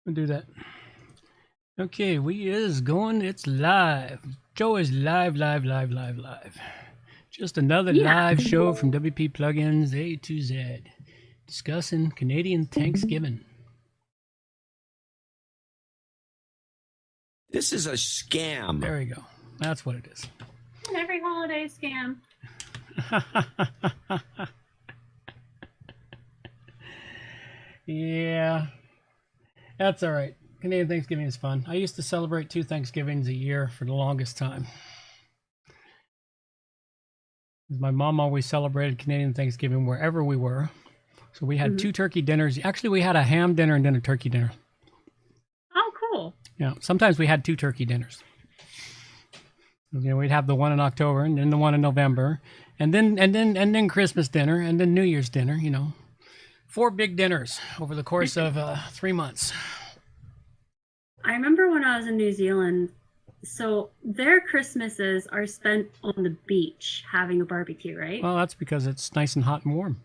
We'll do that. Okay, we is going. It's live. Joe is live. Just another live show from WP Plugins A to Z, discussing Canadian Thanksgiving. This is a scam. There we go. That's what it is. Every holiday scam. Yeah, that's all right. Canadian Thanksgiving is fun. I used to celebrate 2 Thanksgivings a year for the longest time. My mom always celebrated Canadian Thanksgiving wherever we were. So we had 2 turkey dinners. Actually, we had a ham dinner and then a turkey dinner. Oh, cool. Yeah, sometimes we had 2 turkey dinners. You know, we'd have the one in October and then the one in November, and then Christmas dinner and then New Year's dinner. You know, 4 big dinners over the course of 3 months. I remember when I was in New Zealand, so their Christmases are spent on the beach having a barbecue, right? Well, that's because it's nice and hot and warm.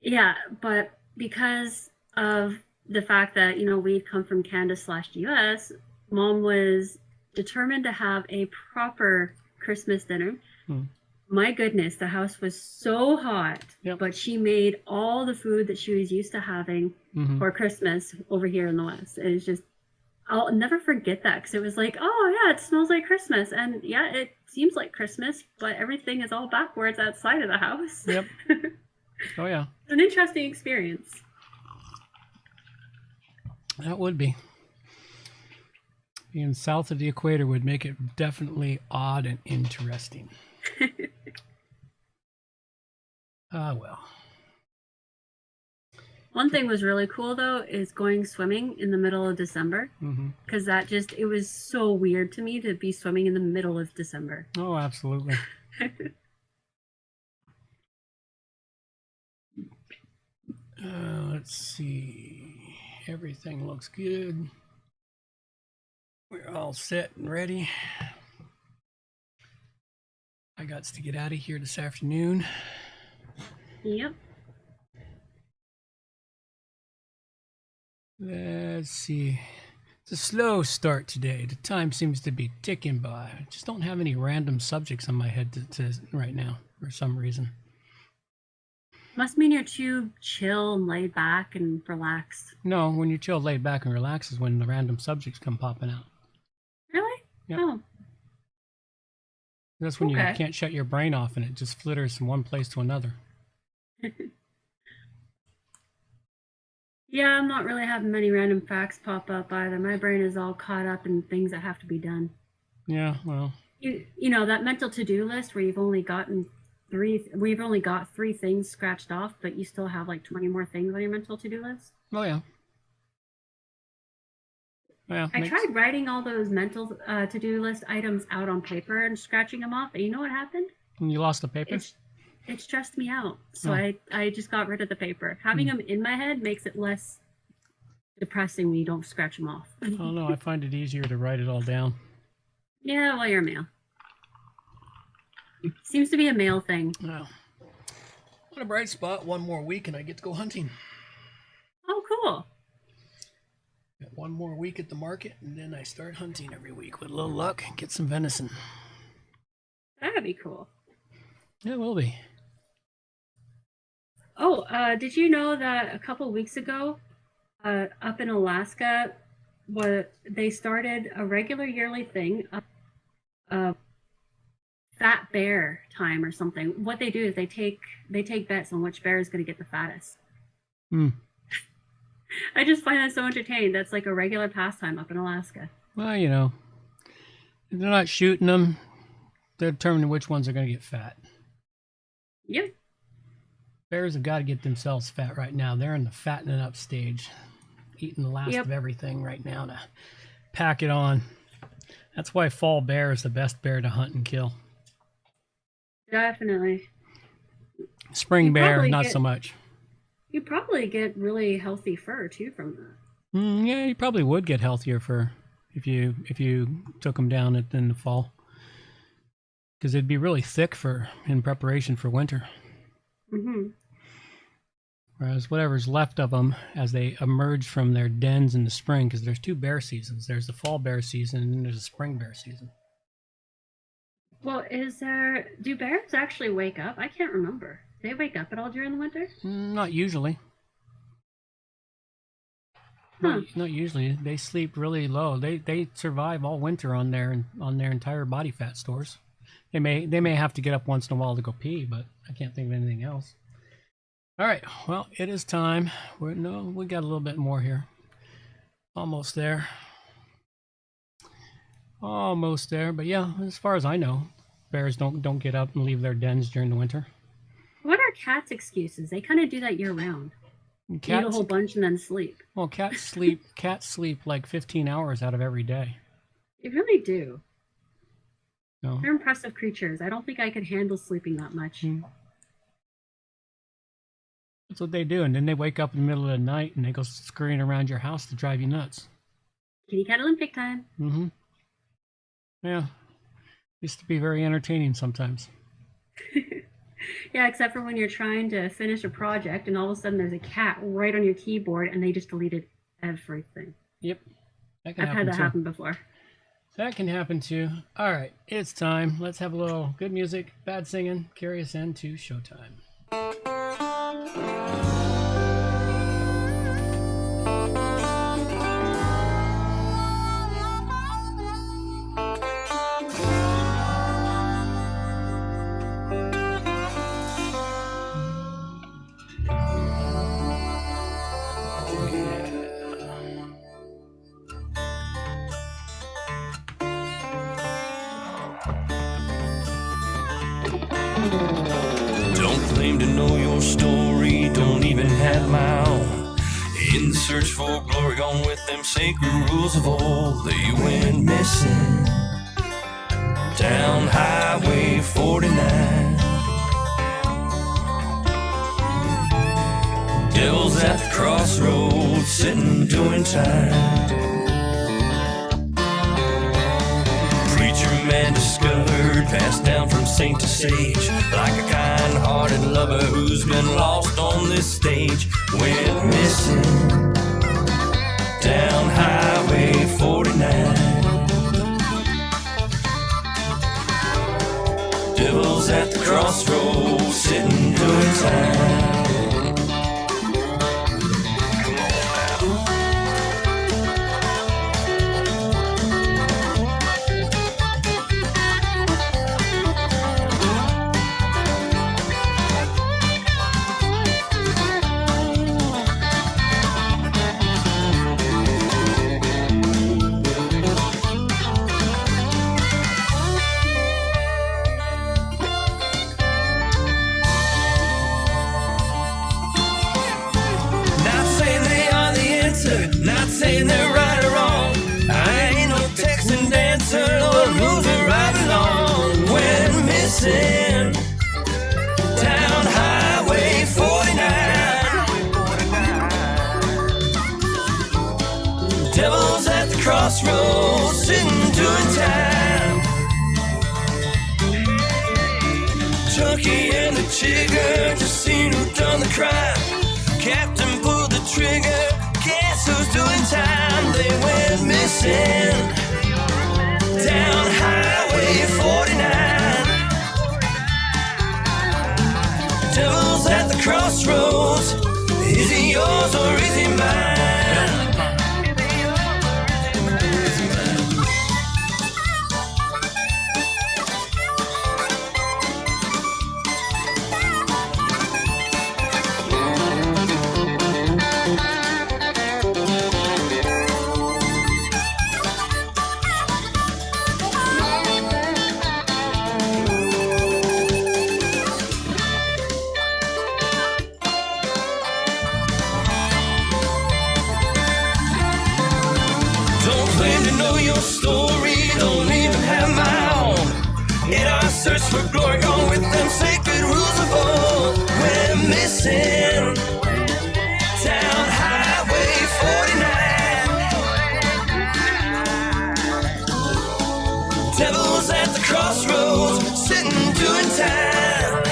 Yeah, but because of the fact that, you know, we'd come from Canada/US, Mom was determined to have a proper Christmas dinner. My goodness, the house was so hot, but she made all the food that she was used to having for Christmas over here in the West. It was just, I'll never forget that, because it was like, oh yeah, it smells like Christmas, and yeah, it seems like Christmas, but everything is all backwards outside of the house. Yep. Oh yeah. It's an interesting experience. That would be. Being south of the equator would make it definitely odd and interesting. Ah, well. One thing was really cool, though, is going swimming in the middle of December, because that just, it was so weird to me to be swimming in the middle of December. Oh, absolutely. Let's see. Everything looks good. We're all set and ready. I got to get out of here this afternoon. Yep. Let's see. It's a slow start today. The time seems to be ticking by. I just don't have any random subjects on my head to right now for some reason. Must mean you're too chill and laid back and relaxed. No, when you chill, laid back, and relax is when the random subjects come popping out. Really? Yep. Oh. That's when you can't shut your brain off and it just flitters from one place to another. Yeah, I'm not really having many random facts pop up either. My brain is all caught up in things that have to be done. Yeah, well. You know, that mental to-do list where we've only got 3 things scratched off, but you still have like 20 more things on your mental to-do list. Oh, yeah. Yeah, I tried writing all those mental to-do list items out on paper and scratching them off, and you know what happened? You lost the paper? It stressed me out, so I just got rid of the paper. Having them in my head makes it less depressing when you don't scratch them off. Oh no, I find it easier to write it all down. Yeah, well, you're a male. Seems to be a male thing. Well, what a bright spot. 1 more week and I get to go hunting. Oh, cool. Got 1 more week at the market and then I start hunting every week with a little luck and get some venison. That'd be cool. Yeah, it will be. Oh, did you know that a couple weeks ago, up in Alaska, they started a regular yearly thing, fat bear time or something. What they do is they take bets on which bear is going to get the fattest. I just find that so entertaining. That's like a regular pastime up in Alaska. Well, you know, if they're not shooting them, they're determining which ones are going to get fat. Yep. Bears have got to get themselves fat right now. They're in the fattening up stage, eating the last of everything right now to pack it on. That's why fall bear is the best bear to hunt and kill. Definitely. Spring bear, not so much. You probably get really healthy fur too from that. Yeah, you probably would get healthier fur if you took them down in the fall, because it'd be really thick in preparation for winter. Whereas whatever's left of them as they emerge from their dens in the spring, because there's 2 bear seasons. There's the fall bear season and then there's a spring bear season. Well, do bears actually wake up? I can't remember. Do they wake up at all during the winter? Not usually. Huh. Not usually. They sleep really low. They survive all winter on their entire body fat stores. They may have to get up once in a while to go pee, but I can't think of anything else. All right, well, it is time. We got a little bit more here. Almost there. Almost there, but yeah, as far as I know, bears don't get up and leave their dens during the winter. What are cats' excuses? They kind of do that year round. Eat a whole bunch and then sleep. Well, cats sleep like 15 hours out of every day. They really do. No. They're impressive creatures. I don't think I could handle sleeping that much. That's what they do, and then they wake up in the middle of the night and they go scurrying around your house to drive you nuts. Kitty cat Olympic time. Mm-hmm. Yeah. Used to be very entertaining sometimes. Yeah, except for when you're trying to finish a project and all of a sudden there's a cat right on your keyboard and they just deleted everything. Yep. I've had that happen before. That can happen too. All right, it's time. Let's have a little good music, bad singing, carry us into showtime. Don't claim to know your story, don't even have my own. In the search for glory, gone with them sacred rules of old. They went missing down Highway 49. Devil's at the crossroads, sitting doing time. Man discovered, passed down from saint to sage, like a kind-hearted lover who's been lost on this stage. Went missing down Highway 49. Devil's at the crossroads, sitting doing time. Not saying they're right or wrong. I ain't no Texan dancer, Lord moves me right along. Went missing down Highway 49. Devil's at the crossroads, sitting doing time. Junkie and the chigger just seen who done the crime. Captain pulled the trigger. Guess who's doing time? They went missing down Highway 49. Devil's at the crossroads. Is he yours or is he mine? Search for glory, gone with them sacred rules of old. We're missing down Highway 49. Devil's at the crossroads, sitting doing time.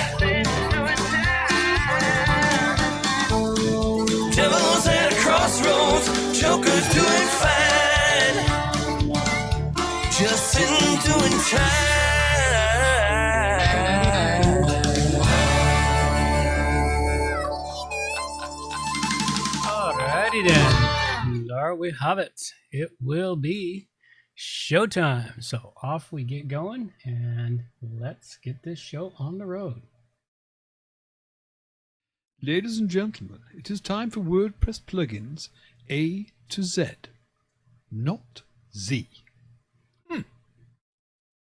just sitting doing time. Alrighty then. And there we have it. It will be showtime. So off we get going, and let's get this show on the road. Ladies and gentlemen, it is time for WordPress Plugins A to Z, not Z.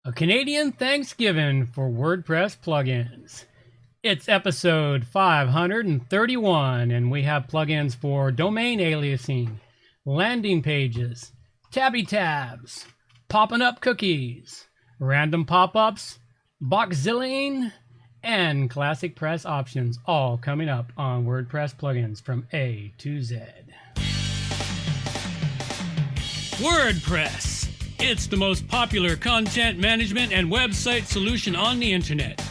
A Canadian Thanksgiving for WordPress plugins. It's episode 531, and we have plugins for domain aliasing, landing pages, Tabby Tabs, popping up cookies, random pop-ups, BoxZilla-ing, and ClassicPress Options, all coming up on WordPress plugins from A to Z. WordPress. It's the most popular content management and website solution on the internet.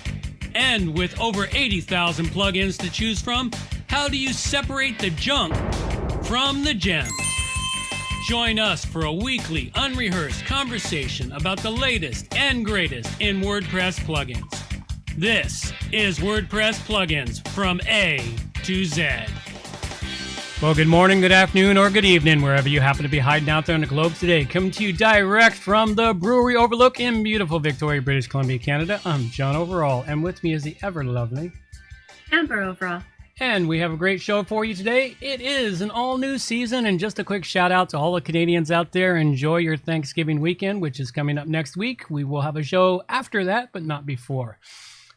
And with over 80,000 plugins to choose from, how do you separate the junk from the gems? Join us for a weekly, unrehearsed conversation about the latest and greatest in WordPress plugins. This is WordPress Plugins from A to Z. Well, good morning, good afternoon, or good evening, wherever you happen to be hiding out there on the globe today. Coming to you direct from the Brewery Overlook in beautiful Victoria, British Columbia, Canada. I'm John Overall, and with me is the ever-lovely Amber overall. And we have a great show for you today. It is an all-new season, and just a quick shout-out to all the Canadians out there. Enjoy your Thanksgiving weekend, which is coming up next week. We will have a show after that, but not before.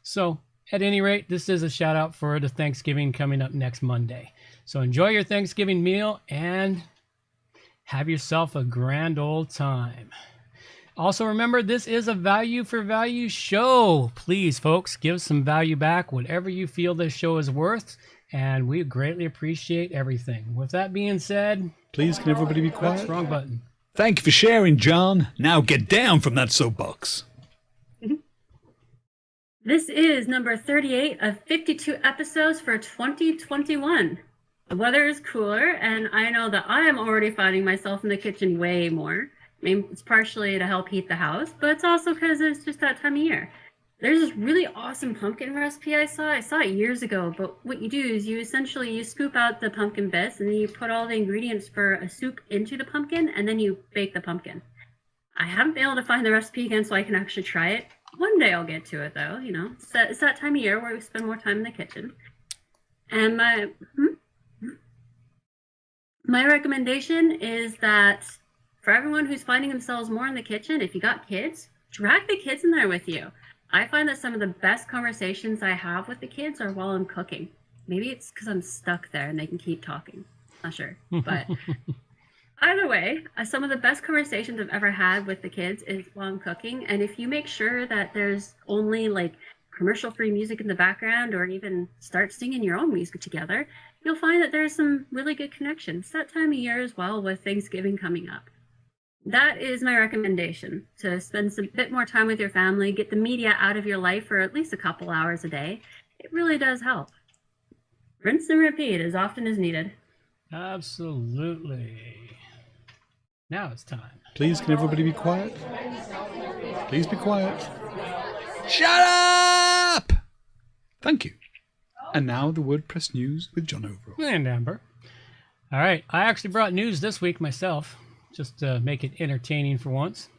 So, at any rate, this is a shout-out for the Thanksgiving coming up next Monday. So enjoy your Thanksgiving meal and have yourself a grand old time. Also remember, this is a value for value show. Please, folks, give some value back, whatever you feel this show is worth, and we greatly appreciate everything. With that being said, Please, can everybody be oops, quiet? wrong button. Thank you for sharing, John. Now get down from that soapbox. This is number 38 of 52 episodes for 2021. The weather is cooler, and I know that I am already finding myself in the kitchen way more. I mean, it's partially to help heat the house, but it's also because it's just that time of year. There's this really awesome pumpkin recipe I saw. I saw it years ago, but what you do is you scoop out the pumpkin bits, and then you put all the ingredients for a soup into the pumpkin, and then you bake the pumpkin. I haven't been able to find the recipe again so I can actually try it. One day I'll get to it, though. You know, it's that time of year where we spend more time in the kitchen. And my recommendation is that for everyone who's finding themselves more in the kitchen, if you got kids, drag the kids in there with you. I find that some of the best conversations I have with the kids are while I'm cooking. Maybe it's because I'm stuck there and they can keep talking. Not sure. But either way, some of the best conversations I've ever had with the kids is while I'm cooking. And if you make sure that there's only like commercial-free music in the background, or even start singing your own music together, you'll find that there's some really good connections that time of year as well, with Thanksgiving coming up. That is my recommendation, to spend a bit more time with your family, get the media out of your life for at least a couple hours a day. It really does help. Rinse and repeat as often as needed. Absolutely. Now it's time. Please, can everybody be quiet? Please be quiet. Shut up! Thank you. And now the WordPress news with John Overall. And Amber. All right. I actually brought news this week myself, just to make it entertaining for once.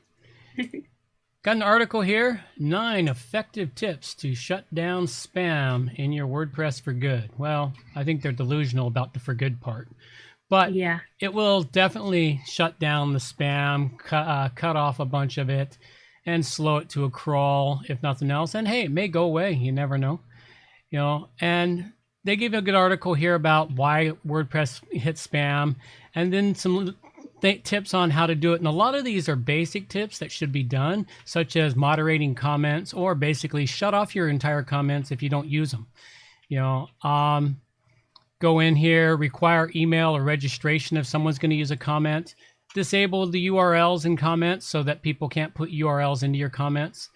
Got an article here, 9 effective tips to shut down spam in your WordPress for good. Well, I think they're delusional about the for good part. But Yeah. it will definitely shut down the spam, cut off a bunch of it, and slow it to a crawl, if nothing else. And hey, it may go away. You never know. You know, and they give a good article here about why WordPress hits spam, and then some tips on how to do it. And a lot of these are basic tips that should be done, such as moderating comments, or basically shut off your entire comments if you don't use them. You know, go in here, require email or registration if someone's going to use a comment. Disable the URLs in comments so that people can't put URLs into your comments.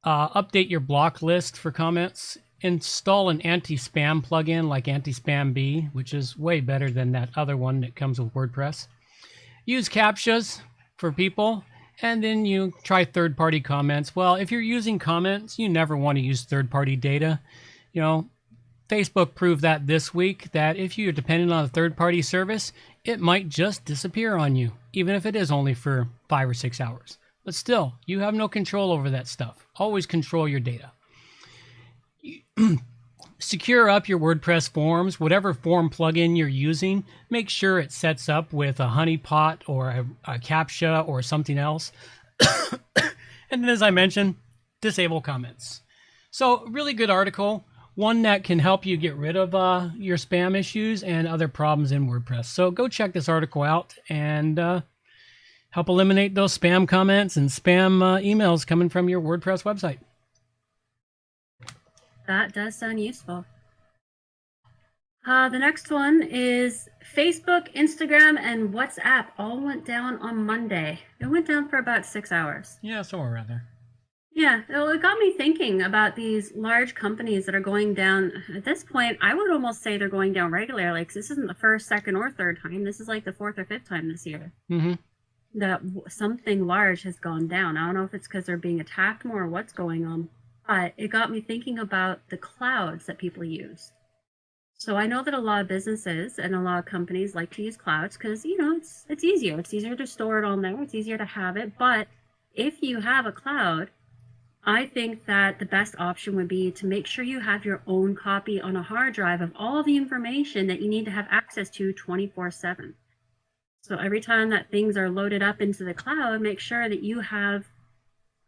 Update your block list for comments. Install an anti-spam plugin like Anti-Spam Bee, which is way better than that other one that comes with WordPress. Use CAPTCHAs for people. And then you try third-party comments. Well, if you're using comments, you never want to use third-party data. You know, Facebook proved that this week, that if you're dependent on a third-party service, it might just disappear on you, even if it is only for 5 or 6 hours. But still, you have no control over that stuff. Always control your data. Secure up your WordPress forms. Whatever form plugin you're using, make sure it sets up with a honeypot or a CAPTCHA or something else. And then, as I mentioned, disable comments. So, really good article. One that can help you get rid of your spam issues and other problems in WordPress. So go check this article out and help eliminate those spam comments and spam emails coming from your WordPress website. That does sound useful. The next one is Facebook, Instagram, and WhatsApp all went down on Monday. It went down for about 6 hours. Yeah, somewhere around there. Yeah, well, it got me thinking about these large companies that are going down. At this point, I would almost say they're going down regularly. Like, this isn't the first, second, or third time. This is like the fourth or fifth time this year that something large has gone down. I don't know if it's because they're being attacked more or what's going on. But it got me thinking about the clouds that people use. So I know that a lot of businesses and a lot of companies like to use clouds because, you know, it's easier. It's easier to store it on there. It's easier to have it. But if you have a cloud, I think that the best option would be to make sure you have your own copy on a hard drive of all the information that you need to have access to 24/7. So every time that things are loaded up into the cloud, make sure that you have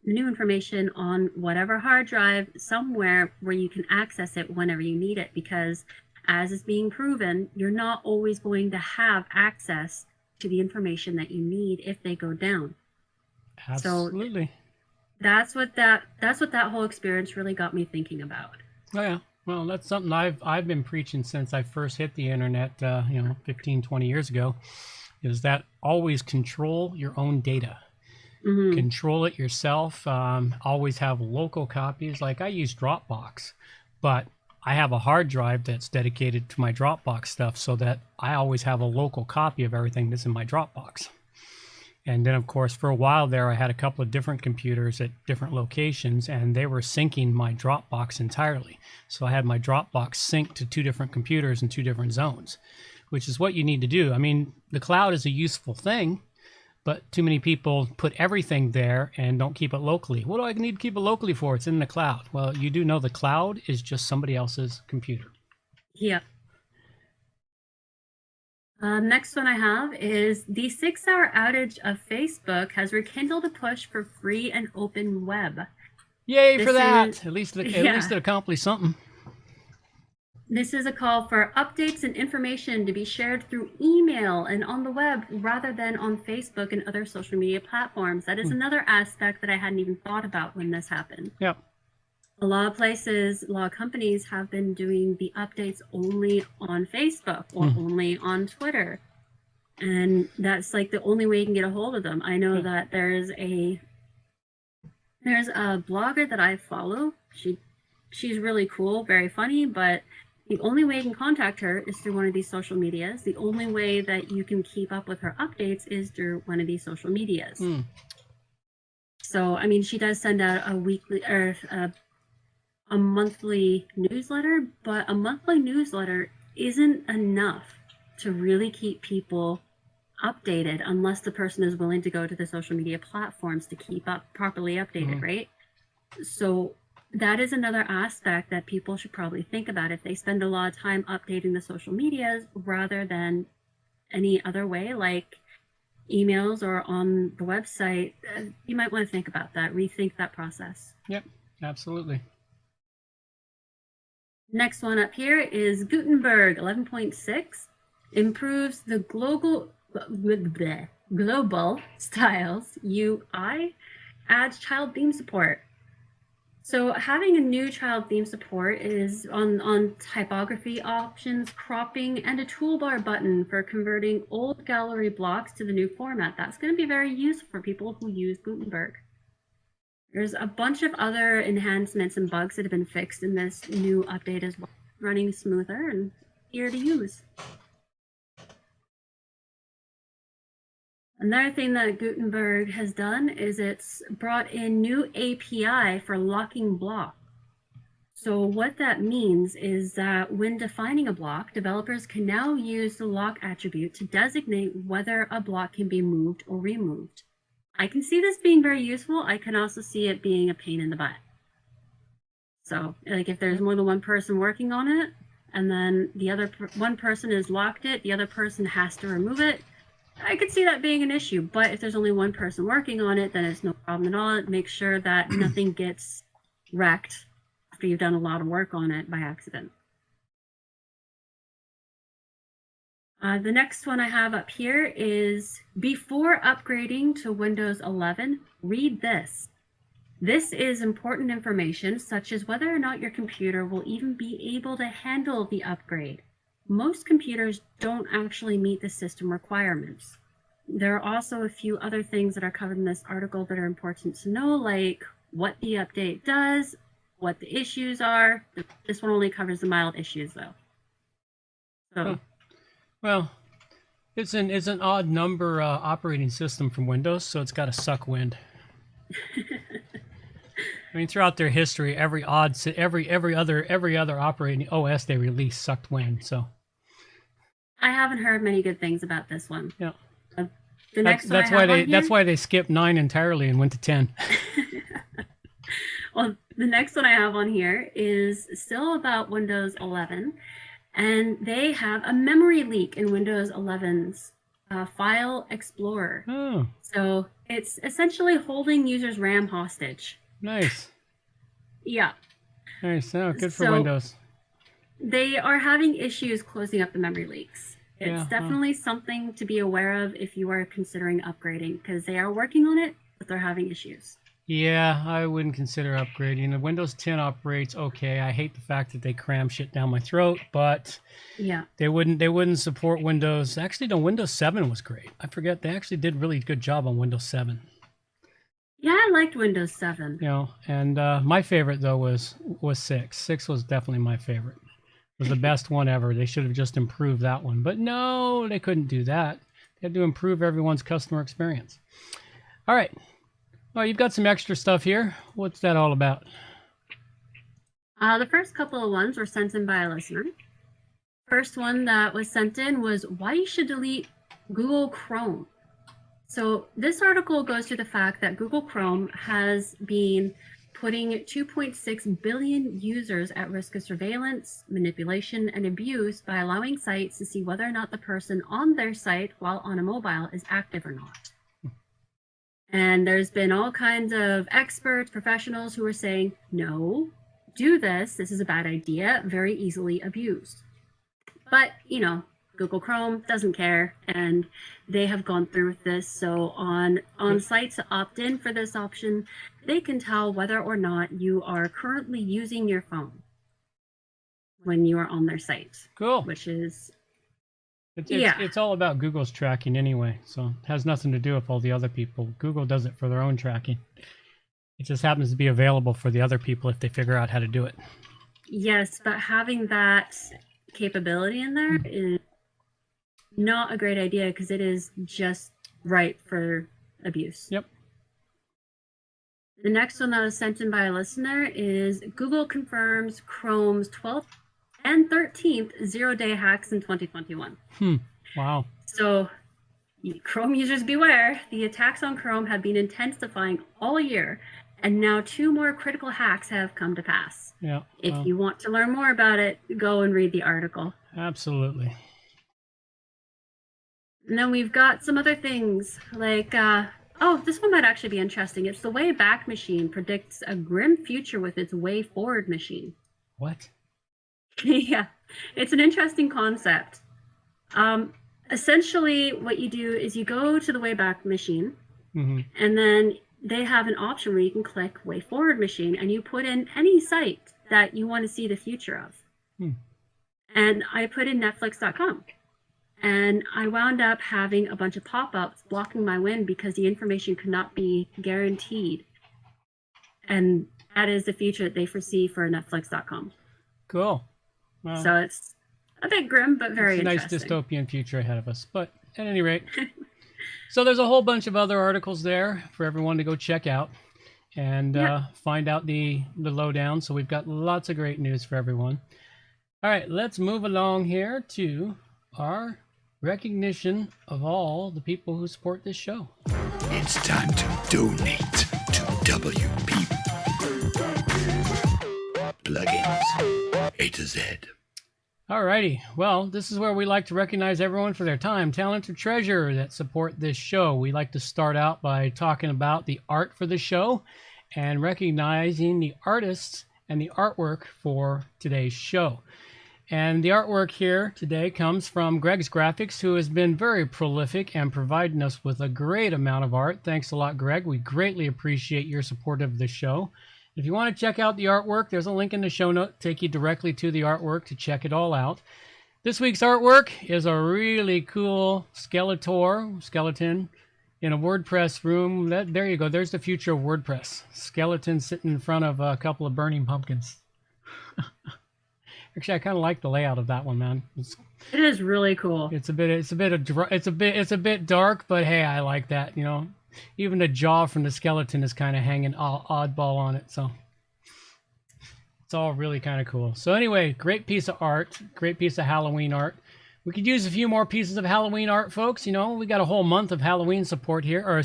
new information on whatever hard drive somewhere where you can access it whenever you need it, because as is being proven, you're not always going to have access to the information that you need if they go down. Absolutely. So that's what that whole experience really got me thinking about. Oh yeah. Well, that's something I've been preaching since I first hit the internet, 15, 20 years ago, is that always control your own data. Control it yourself. Always have local copies. Like I use Dropbox, but I have a hard drive that's dedicated to my Dropbox stuff so that I always have a local copy of everything that's in my Dropbox. And then, of course, for a while there, I had a couple of different computers at different locations, and they were syncing my Dropbox entirely. So I had my Dropbox synced to 2 different computers in 2 different zones, which is what you need to do. I mean, the cloud is a useful thing, but too many people put everything there and don't keep it locally. What do I need to keep it locally for? It's in the cloud. Well, you do know the cloud is just somebody else's computer. Yeah. Next one I have is the 6-hour outage of Facebook has rekindled a push for free and open web. Yay for that! At least it accomplished something. This is a call for updates and information to be shared through email and on the web rather than on Facebook and other social media platforms. That is another aspect that I hadn't even thought about when this happened. Yep. A lot of places, a lot of companies have been doing the updates only on Facebook or only on Twitter. And that's like the only way you can get a hold of them. I know that there's a blogger that I follow. She's really cool, very funny, but the only way you can contact her is through one of these social medias. The only way that you can keep up with her updates is through one of these social medias. So, I mean, she does send out a weekly or a monthly newsletter, but a monthly newsletter isn't enough to really keep people updated unless the person is willing to go to the social media platforms to keep up properly updated, right? So that is another aspect that people should probably think about if they spend a lot of time updating the social medias rather than any other way, like emails or on the website. You might want to think about that, rethink that process. Yep, absolutely. Next one up here is Gutenberg 11.6 improves the global styles UI, adds child theme support. So having a new child theme support is on typography options, cropping, and a toolbar button for converting old gallery blocks to the new format. That's going to be very useful for people who use Gutenberg. There's a bunch of other enhancements and bugs that have been fixed in this new update as well, running smoother and easier to use. Another thing that Gutenberg has done is it's brought in new API for locking block. So what that means is that when defining a block, developers can now use the lock attribute to designate whether a block can be moved or removed. I can see this being very useful. I can also see it being a pain in the butt. So like if there's more than one person working on it, and then the other one person has locked it, the other person has to remove it, I could see that being an issue. But if there's only one person working on it, then it's no problem at all. It makes sure that nothing gets wrecked after you've done a lot of work on it by accident. The next one I have up here is before upgrading to Windows 11, read this. This is important information such as whether or not your computer will even be able to handle the upgrade. Most computers don't actually meet the system requirements. There are also a few other things that are covered in this article that are important to know, like what the update does, what the issues are. This one only covers the mild issues though. So. Well, it's an odd number operating system from Windows, so it's got to suck wind. I mean, throughout their history, every other operating OS they released sucked wind. So I haven't heard many good things about this one. Yeah, that's why they skipped 9 entirely and went to 10. Well, the next one I have on here is still about Windows 11. And they have a memory leak in Windows 11's File Explorer. Oh. So it's essentially holding users' RAM hostage. Nice. Yeah. Nice. Oh, good for Windows. They are having issues closing up the memory leaks. It's definitely something to be aware of if you are considering upgrading, because they are working on it, but they're having issues. Yeah, I wouldn't consider upgrading. The Windows 10 operates okay. I hate the fact that they cram shit down my throat, but yeah, they wouldn't support Windows. Actually, no, Windows 7 was great. I forget they actually did a really good job on Windows 7. Yeah, I liked Windows 7. You know, and my favorite though was 6. 6 was definitely my favorite. It was the best one ever. They should have just improved that one, but no, they couldn't do that. They had to improve everyone's customer experience. All right. Well, you've got some extra stuff here. What's that all about? The first couple of ones were sent in by a listener. First one that was sent in was why you should delete Google Chrome. So this article goes to the fact that Google Chrome has been putting 2.6 billion users at risk of surveillance, manipulation, and abuse by allowing sites to see whether or not the person on their site while on a mobile is active or not. And there's been all kinds of experts, professionals who are saying, no, do this. This is a bad idea, very easily abused. But, you know, Google Chrome doesn't care, and they have gone through with this. So on sites that opt in for this option, they can tell whether or not you are currently using your phone when you are on their site. Cool. Which is... It's all about Google's tracking anyway, so it has nothing to do with all the other people. Google does it for their own tracking. It just happens to be available for the other people if they figure out how to do it. Yes, but having that capability in there is not a great idea because it is just right for abuse. Yep. The next one that was sent in by a listener is Google confirms Chrome's 12th and 13th zero-day hacks in 2021. Wow. So Chrome users beware. The attacks on Chrome have been intensifying all year, and now 2 more critical hacks have come to pass. Yeah. If you want to learn more about it, go and read the article. Absolutely. And then we've got some other things like, this one might actually be interesting. It's the Wayback Machine predicts a grim future with its Way Forward machine. What? Yeah, it's an interesting concept. Essentially, what you do is you go to the Wayback Machine, and then they have an option where you can click Way Forward Machine, and you put in any site that you want to see the future of. And I put in Netflix.com, and I wound up having a bunch of pop-ups blocking my win because the information could not be guaranteed. And that is the future that they foresee for Netflix.com. Cool. Well, so it's a bit grim, but very interesting. Nice dystopian future ahead of us. But at any rate, So there's a whole bunch of other articles there for everyone to go check out and find out the lowdown. So we've got lots of great news for everyone. All right, let's move along here to our recognition of all the people who support this show. It's time to donate to WP Plugins A to Z. Alrighty, well, this is where we like to recognize everyone for their time, talent, or treasure that support this show. We like to start out by talking about the art for the show and recognizing the artists and the artwork for today's show. And the artwork here today comes from Greg's Graphics, who has been very prolific and providing us with a great amount of art. Thanks a lot, Greg. We greatly appreciate your support of the show. If you want to check out the artwork, there's a link in the show note, take you directly to the artwork to check it all out. This week's artwork is a really cool skeleton in a WordPress room. There you go. There's the future of WordPress. Skeleton sitting in front of a couple of burning pumpkins. Actually, I kind of like the layout of that one, man. It is really cool. It's a bit dark, but hey, I like that. You know, even the jaw from the skeleton is kind of hanging oddball on it, so it's all really kind of cool. So anyway, great piece of art, great piece of Halloween art. We could use a few more pieces of Halloween art, folks. You know, we got a whole month of Halloween support here, or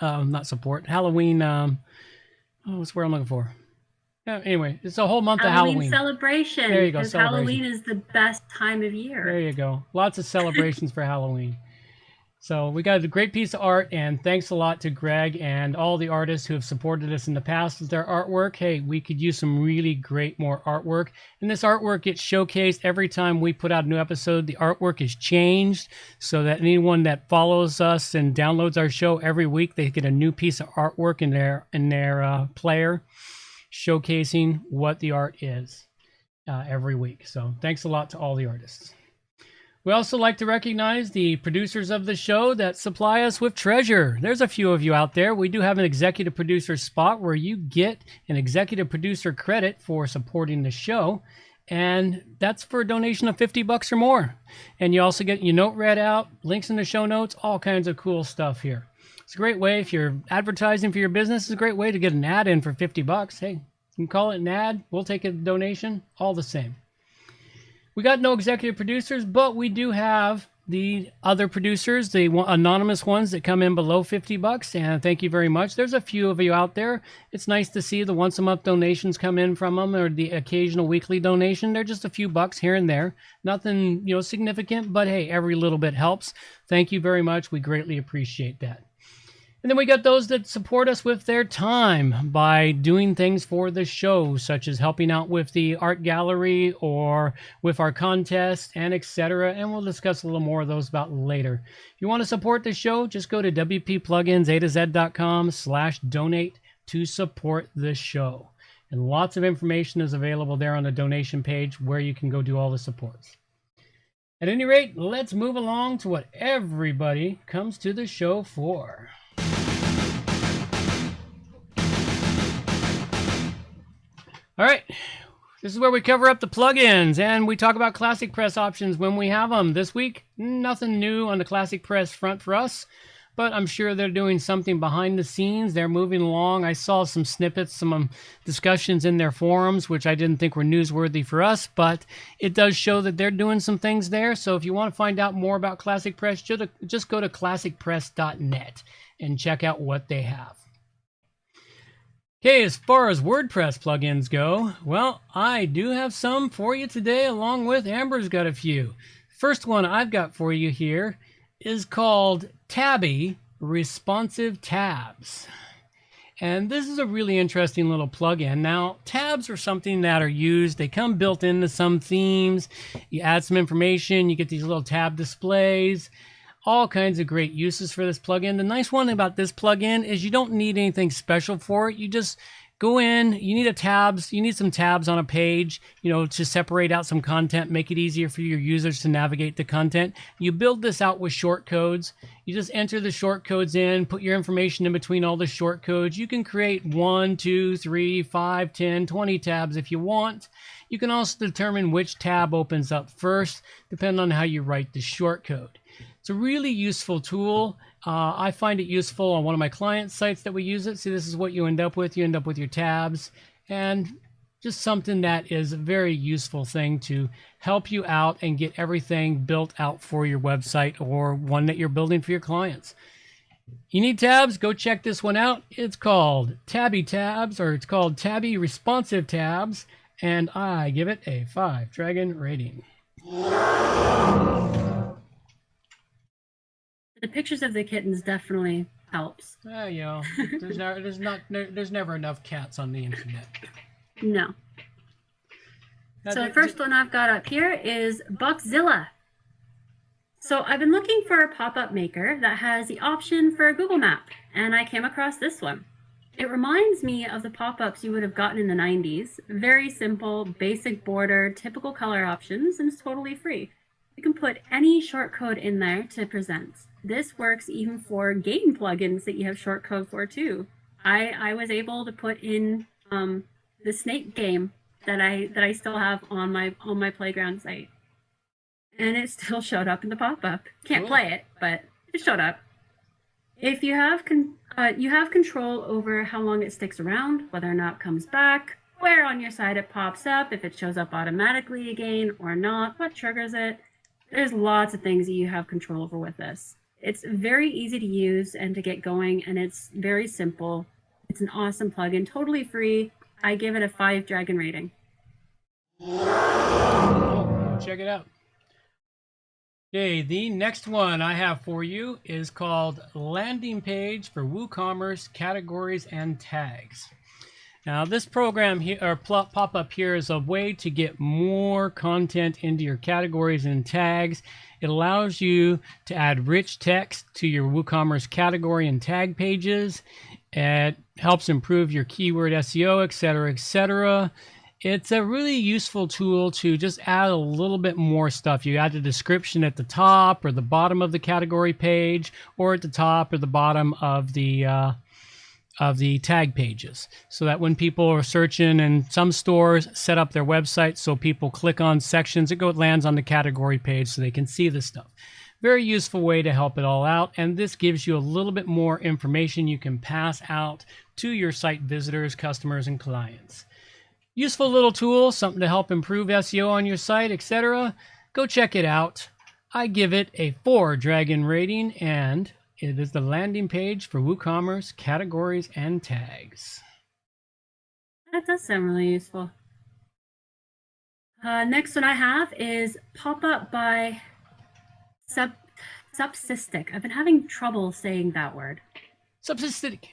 not support, Halloween. What's the word I'm looking for? Yeah, anyway, it's a whole month of Halloween celebration. There you go. Because Halloween is the best time of year. There you go. Lots of celebrations for Halloween. So we got a great piece of art, and thanks a lot to Greg and all the artists who have supported us in the past with their artwork. Hey, we could use some really great more artwork. And this artwork gets showcased every time we put out a new episode. The artwork is changed so that anyone that follows us and downloads our show every week, they get a new piece of artwork in their player, showcasing what the art is every week. So thanks a lot to all the artists. We also like to recognize the producers of the show that supply us with treasure. There's a few of you out there. We do have an executive producer spot where you get an executive producer credit for supporting the show. And that's for a donation of $50 or more. And you also get your note read out, links in the show notes, all kinds of cool stuff here. It's a great way, if you're advertising for your business, it's a great way to get an ad in for $50. Hey, you can call it an ad. We'll take a donation, all the same. We got no executive producers, but we do have the other producers, the anonymous ones that come in below $50. And thank you very much. There's a few of you out there. It's nice to see the once a month donations come in from them, or the occasional weekly donation. They're just a few bucks here and there. Nothing, significant, but hey, every little bit helps. Thank you very much. We greatly appreciate that. And then we got those that support us with their time by doing things for the show, such as helping out with the art gallery or with our contest and etc. And we'll discuss a little more of those about later. If you want to support the show, just go to wppluginsa2z.com/donate to support the show. And lots of information is available there on the donation page where you can go do all the supports. At any rate, let's move along to what everybody comes to the show for. All right, this is where we cover up the plugins and we talk about ClassicPress options when we have them. This week, nothing new on the ClassicPress front for us, but I'm sure they're doing something behind the scenes. They're moving along. I saw some snippets, some discussions in their forums, which I didn't think were newsworthy for us, but it does show that they're doing some things there. So if you want to find out more about ClassicPress, just go to classicpress.net and check out what they have. Okay, as far as WordPress plugins go, well, I do have some for you today, along with Amber's got a few. First one I've got for you here is called Tabby Responsive Tabs. And this is a really interesting little plugin. Now, tabs are something that are used. They come built into some themes. You add some information, you get these little tab displays. All kinds of great uses for this plugin. The nice one about this plugin is you don't need anything special for it. You just go in, you need some tabs on a page, to separate out some content, make it easier for your users to navigate the content. You build this out with short codes. You just enter the short codes in, put your information in between all the short codes. You can create 1, 2, 3, 5, 10, 20 tabs if you want. You can also determine which tab opens up first, depending on how you write the short code. It's a really useful tool. I find it useful on one of my client sites that we use it. See, this is what you end up with. You end up with your tabs, and just something that is a very useful thing to help you out and get everything built out for your website or one that you're building for your clients. You need tabs? Go check this one out. It's called Tabby Tabs, or it's called Tabby Responsive Tabs, and I give it a 5 dragon rating. The pictures of the kittens definitely helps. You know, there's never enough cats on the internet. No. So the first one I've got up here is Boxzilla. So I've been looking for a pop-up maker that has the option for a Google Map, and I came across this one. It reminds me of the pop-ups you would have gotten in the 90s. Very simple, basic border, typical color options, and it's totally free. You can put any shortcode in there to present. This works even for game plugins that you have shortcode for too. I was able to put in the snake game that I still have on my playground site, and it still showed up in the pop-up. Can't play it, but it showed up. If you have control over how long it sticks around, whether or not it comes back, where on your site it pops up, if it shows up automatically again or not, what triggers it. There's lots of things that you have control over with this. It's very easy to use and to get going, and it's very simple. It's an awesome plugin, totally free. I give it a 5 dragon rating. Oh, check it out. Okay, the next one I have for you is called Landing Page for WooCommerce Categories and Tags. Now, this program here, or pop-up here, is a way to get more content into your categories and tags. It allows you to add rich text to your WooCommerce category and tag pages. It helps improve your keyword SEO, etc., etc. It's a really useful tool to just add a little bit more stuff. You add the description at the top or the bottom of the category page, or at the top or the bottom of the tag pages, so that when people are searching, and some stores set up their website so people click on sections, it lands on the category page so they can see the stuff. Very useful way to help it all out, and this gives you a little bit more information you can pass out to your site visitors, customers, and clients. Useful little tool, something to help improve SEO on your site, etc. Go check it out. I give it a 4 dragon rating, and it is the landing page for WooCommerce categories and tags. That does sound really useful. Next one I have is Pop-Up by Supsystic. I've been having trouble saying that word. Supsystic.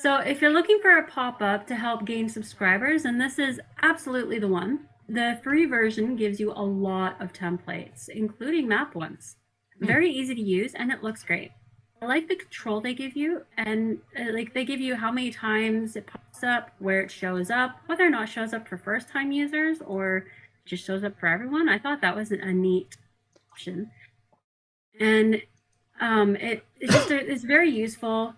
So if you're looking for a pop-up to help gain subscribers, and this is absolutely the one. The free version gives you a lot of templates, including map ones. Very easy to use, and it looks great. I like the control they give you, and like they give you how many times it pops up, where it shows up, whether or not it shows up for first-time users or just shows up for everyone. I thought that was a neat option, and it's very useful.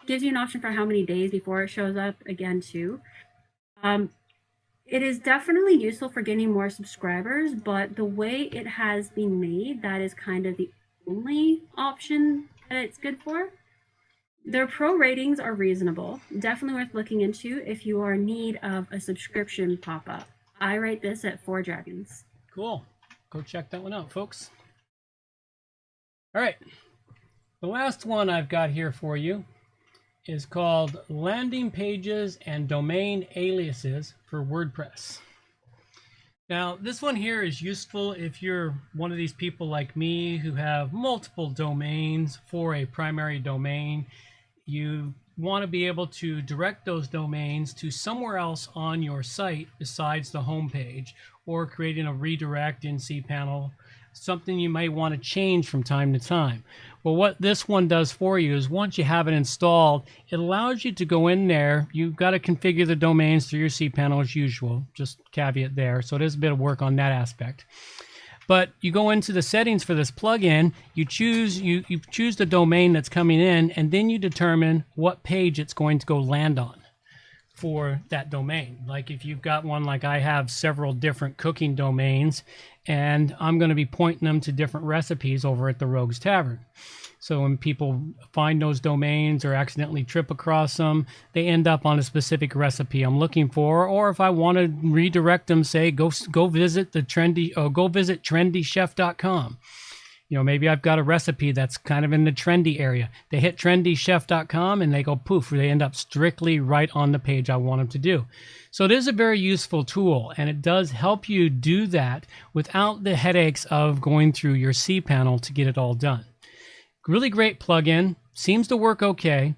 Gives you an option for how many days before it shows up again too. It is definitely useful for getting more subscribers, but the way it has been made, that is kind of the only option that it's good for. Their pro ratings are reasonable, definitely worth looking into if you are in need of a subscription pop-up. I rate this at 4 dragons. Cool. Go check that one out, folks. All right. The last one I've got here for you is called Landing Pages and Domain Aliases for WordPress. Now, this one here is useful if you're one of these people like me who have multiple domains for a primary domain. You want to be able to direct those domains to somewhere else on your site besides the home page, or creating a redirect in cPanel, something you might want to change from time to time. Well, what this one does for you is once you have it installed, it allows you to go in there. You've got to configure the domains through your cPanel as usual, just caveat there. So it is a bit of work on that aspect. But you go into the settings for this plugin, you choose the domain that's coming in, and then you determine what page it's going to go land on. for that domain. Like if you've got one, like I have several different cooking domains, and I'm going to be pointing them to different recipes over at the Rogues Tavern. So when people find those domains or accidentally trip across them, they end up on a specific recipe I'm looking for. Or if I want to redirect them, say go visit the trendy, or go visit trendychef.com. You know, maybe I've got a recipe that's kind of in the trendy area. They hit trendychef.com and they go poof, they end up strictly right on the page I want them to do. So it is a very useful tool, and it does help you do that without the headaches of going through your cPanel to get it all done. Really great plugin, seems to work okay.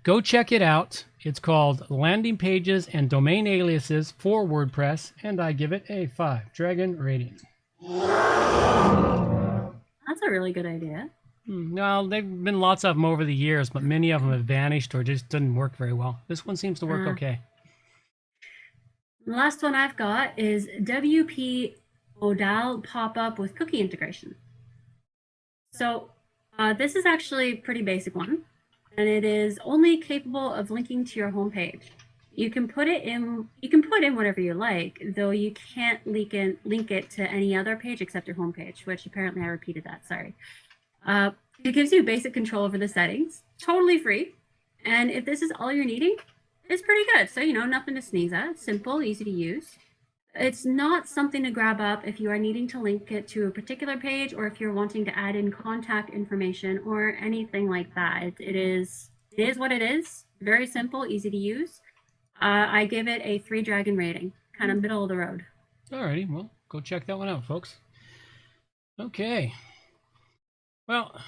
Go check it out. It's called Landing Pages and Domain Aliases for WordPress, and I give it a 5 Dragon rating. That's a really good idea. Well, there have been lots of them over the years, but many of them have vanished or just didn't work very well. This one seems to work okay. The last one I've got is WP Modal Popup with cookie integration. So this is actually a pretty basic one, and it is only capable of linking to your home page. You can put it in. You can put in whatever you like, though you can't link it to any other page except your home page. Which apparently I repeated that. Sorry. It gives you basic control over the settings, totally free. And if this is all you're needing, it's pretty good. So nothing to sneeze at. Simple, easy to use. It's not something to grab up if you are needing to link it to a particular page, or if you're wanting to add in contact information or anything like that. It is what it is. Very simple, easy to use. I give it a 3 Dragon rating, kind of middle of the road. Alrighty, well, go check that one out, folks. Okay. Well,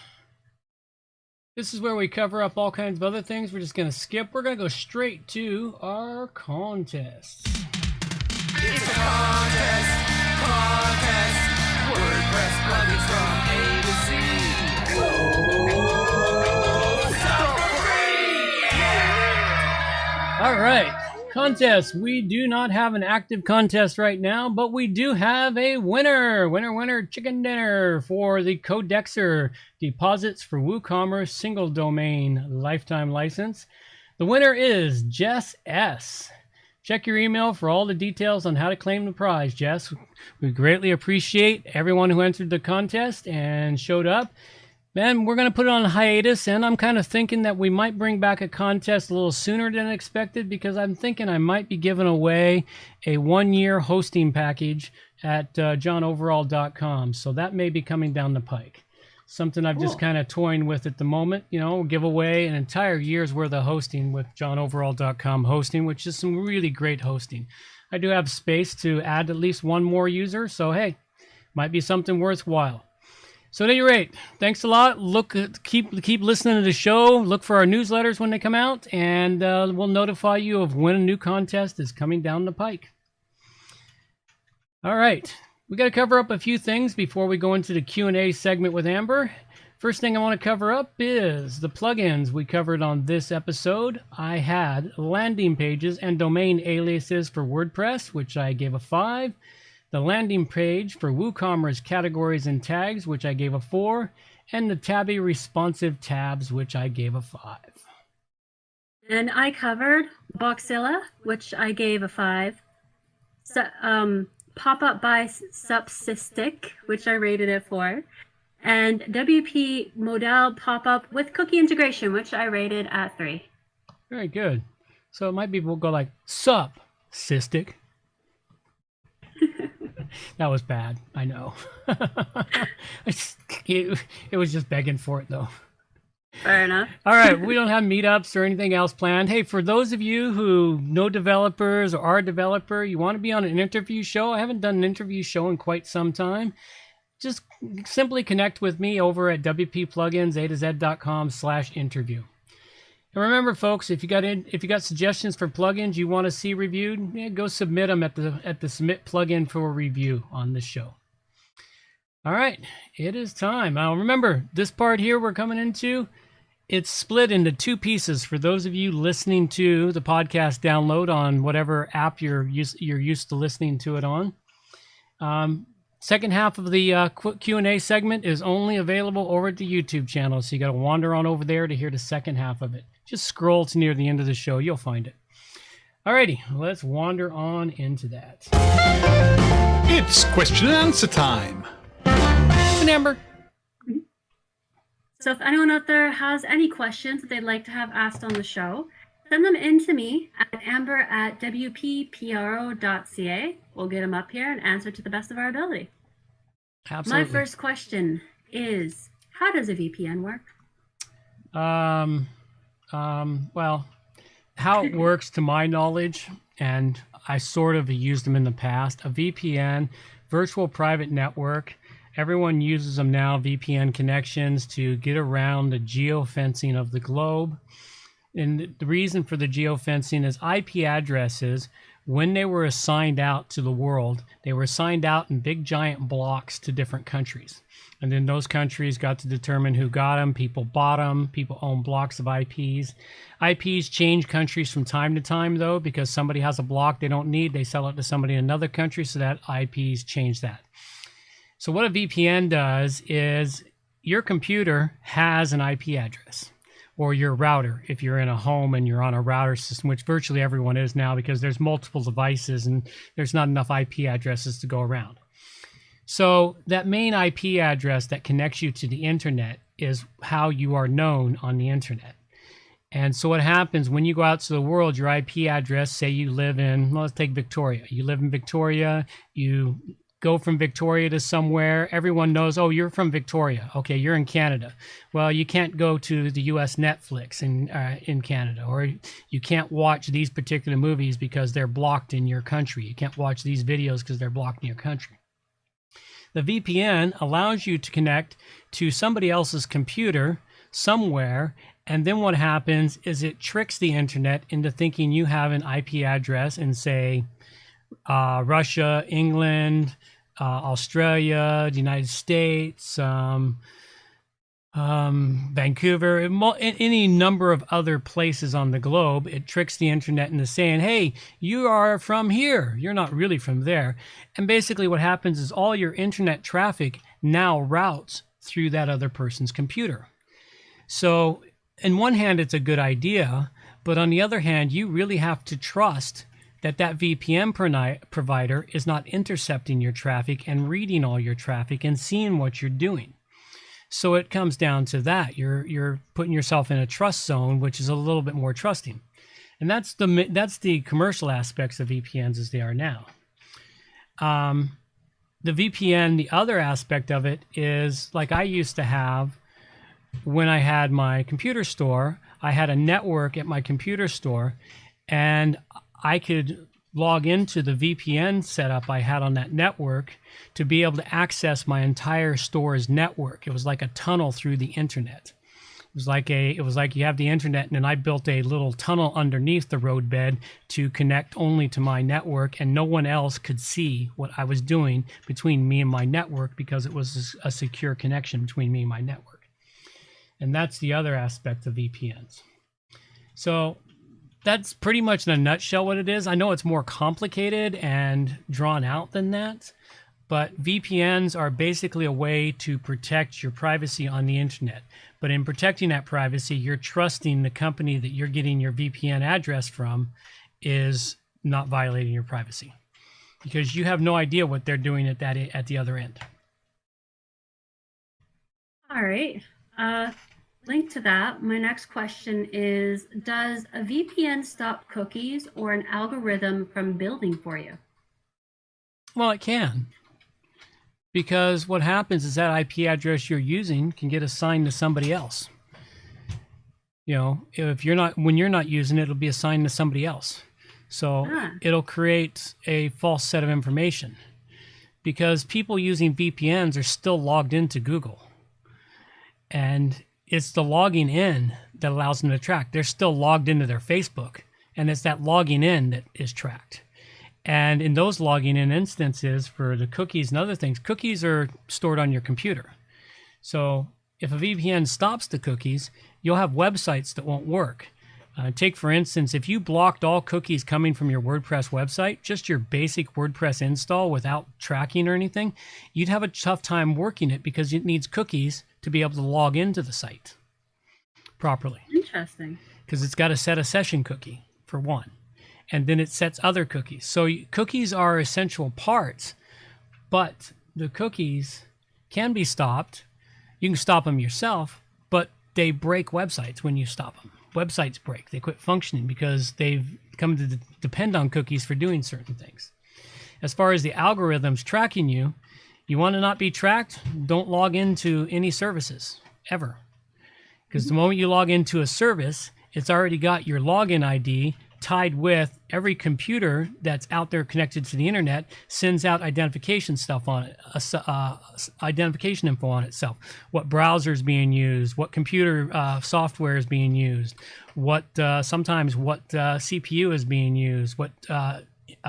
this is where we cover up all kinds of other things. We're just going to skip. We're going to go straight to our contests. It's a contest. WordPress plugins from A to Z. Stop for free! Yeah! All right, contest. We do not have an active contest right now, but we do have a winner. Winner, chicken dinner for the Codexer deposits for WooCommerce single domain lifetime license. The winner is Jess S. Check your email for all the details on how to claim the prize, Jess. We greatly appreciate everyone who entered the contest and showed up. Man, we're going to put it on hiatus, and I'm kind of thinking that we might bring back a contest a little sooner than expected, because I'm thinking I might be giving away a 1-year hosting package at johnoverall.com. So that may be coming down the pike. Something I've just kind of toying with at the moment. Give away an entire year's worth of hosting with johnoverall.com hosting, which is some really great hosting. I do have space to add at least one more user, so hey, might be something worthwhile. So at any rate, thanks a lot. Keep listening to the show. Look for our newsletters when they come out, and we'll notify you of when a new contest is coming down the pike. All right. We got to cover up a few things before we go into the Q&A segment with Amber. First thing I want to cover up is the plugins we covered on this episode. I had landing pages and domain aliases for WordPress, which I gave a 5. The landing page for WooCommerce categories and tags, which I gave a 4. And the Tabby Responsive Tabs, which I gave a 5. And I covered Boxilla, which I gave a 5. Pop-up by Supsystic, which I rated it 4, and WP Modal Popup with cookie integration, which I rated at 3. Very good. So it might be we'll go like Supsystic. That was bad. I know. It was just begging for it, though. Fair enough. All right, we don't have meetups or anything else planned. Hey, for those of you who know developers or are a developer, you want to be on an interview show. I haven't done an interview show in quite some time. Just simply connect with me over at WPPlugins A-Z.com/interview. And remember, folks, if you got suggestions for plugins you want to see reviewed, go submit them at the submit plugin for review on this show. All right, it is time. Now remember, this part here we're coming into, it's split into 2 pieces for those of you listening to the podcast download on whatever app you're used to listening to it on. Second half of the Q&A segment is only available over at the YouTube channel, so you got to wander on over there to hear the second half of it. Just scroll to near the end of the show, you'll find it. Alrighty, let's wander on into that. It's question and answer time. And Amber. So if anyone out there has any questions that they'd like to have asked on the show, send them in to me at amber@wppro.ca. We'll get them up here and answer to the best of our ability. Absolutely. My first question is, how does a VPN work? Well, how it works to my knowledge, and I sort of used them in the past, a VPN, virtual private network, everyone uses them now, VPN connections, to get around the geofencing of the globe. And the reason for the geofencing is IP addresses, when they were assigned out to the world, they were assigned out in big giant blocks to different countries. And then those countries got to determine who got them. People bought them. People own blocks of IPs. IPs change countries from time to time, though, because somebody has a block they don't need. They sell it to somebody in another country, so that IPs change that. So what a VPN does is your computer has an IP address, or your router, if you're in a home and you're on a router system, which virtually everyone is now because there's multiple devices and there's not enough IP addresses to go around. So that main IP address that connects you to the internet is how you are known on the internet. And so what happens when you go out to the world, your IP address, say you live in, well, let's take Victoria. You live in Victoria, you go from Victoria to somewhere, everyone knows, oh, you're from Victoria. Okay, you're in Canada. Well, you can't go to the US Netflix in Canada, or you can't watch these particular movies because they're blocked in your country. You can't watch these videos because they're blocked in your country. The VPN allows you to connect to somebody else's computer somewhere, and then what happens is it tricks the internet into thinking you have an IP address in, say, Russia, England, Australia, the United States, Vancouver, any number of other places on the globe. It tricks the internet into saying, hey, you are from here. You're not really from there. And basically what happens is all your internet traffic now routes through that other person's computer. So on one hand, it's a good idea, but on the other hand, you really have to trust that VPN provider is not intercepting your traffic and reading all your traffic and seeing what you're doing. So it comes down to that. You're putting yourself in a trust zone, which is a little bit more trusting. And that's the commercial aspects of VPNs as they are now. The VPN, the other aspect of it is, like I used to have when I had my computer store, I had a network at my computer store, and I could log into the VPN setup I had on that network to be able to access my entire store's network. It was like a tunnel through the internet. It was like you have the internet, and then I built a little tunnel underneath the roadbed to connect only to my network, and no one else could see what I was doing between me and my network because it was a secure connection between me and my network. And that's the other aspect of VPNs. So that's pretty much in a nutshell what it is. I know it's more complicated and drawn out than that, but VPNs are basically a way to protect your privacy on the internet. But in protecting that privacy, you're trusting the company that you're getting your VPN address from is not violating your privacy, because you have no idea what they're doing at the other end. All right. Linked to that, my next question is, does a VPN stop cookies or an algorithm from building for you? Well, it can. Because what happens is that IP address you're using can get assigned to somebody else. You know, when you're not using it, it'll be assigned to somebody else. So it'll create a false set of information. Because people using VPNs are still logged into Google. And it's the logging in that allows them to track. They're still logged into their Facebook, and it's that logging in that is tracked. And in those logging in instances for the cookies and other things, cookies are stored on your computer. So if a VPN stops the cookies, you'll have websites that won't work. Take, for instance, if you blocked all cookies coming from your WordPress website, just your basic WordPress install without tracking or anything, you'd have a tough time working it because it needs cookies to be able to log into the site properly. Interesting. Because it's got to set a session cookie, for one. and then it sets other cookies. So cookies are essential parts, but the cookies can be stopped. You can stop them yourself, but they break websites when you stop them. Websites break. They quit functioning because they've come to depend on cookies for doing certain things. As far as the algorithms tracking you, you want to not be tracked, don't log into any services, ever. Because the moment you log into a service, it's already got your login ID tied with every computer that's out there connected to the internet, sends out identification stuff on it, identification info on itself. What browser is being used, what computer software is being used, what sometimes what CPU is being used, what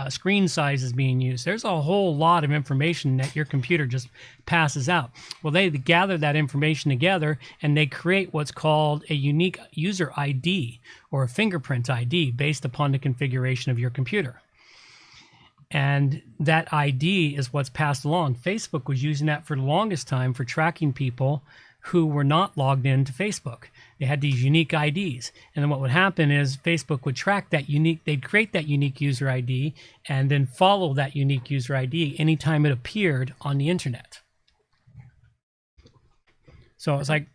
screen size is being used. There's a whole lot of information that your computer just passes out. Well, they gather that information together and they create what's called a unique user ID or a fingerprint ID based upon the configuration of your computer. And that ID is what's passed along. Facebook was using that for the longest time for tracking people who were not logged into Facebook. They had these unique IDs. And then what would happen is Facebook would track that they'd create that unique user ID and then follow that unique user ID anytime it appeared on the internet. So it's like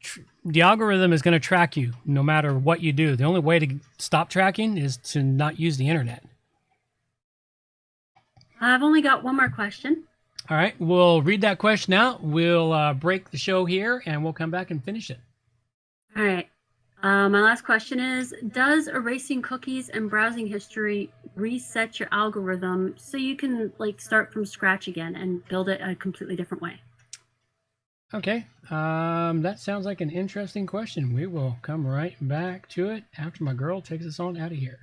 the algorithm is going to track you no matter what you do. The only way to stop tracking is to not use the internet. I've only got one more question. All right, we'll read that question out. We'll break the show here, and we'll come back and finish it. All right. My last question is, does erasing cookies and browsing history reset your algorithm so you can start from scratch again and build it a completely different way? Okay, that sounds like an interesting question. We will come right back to it after my girl takes us on out of here.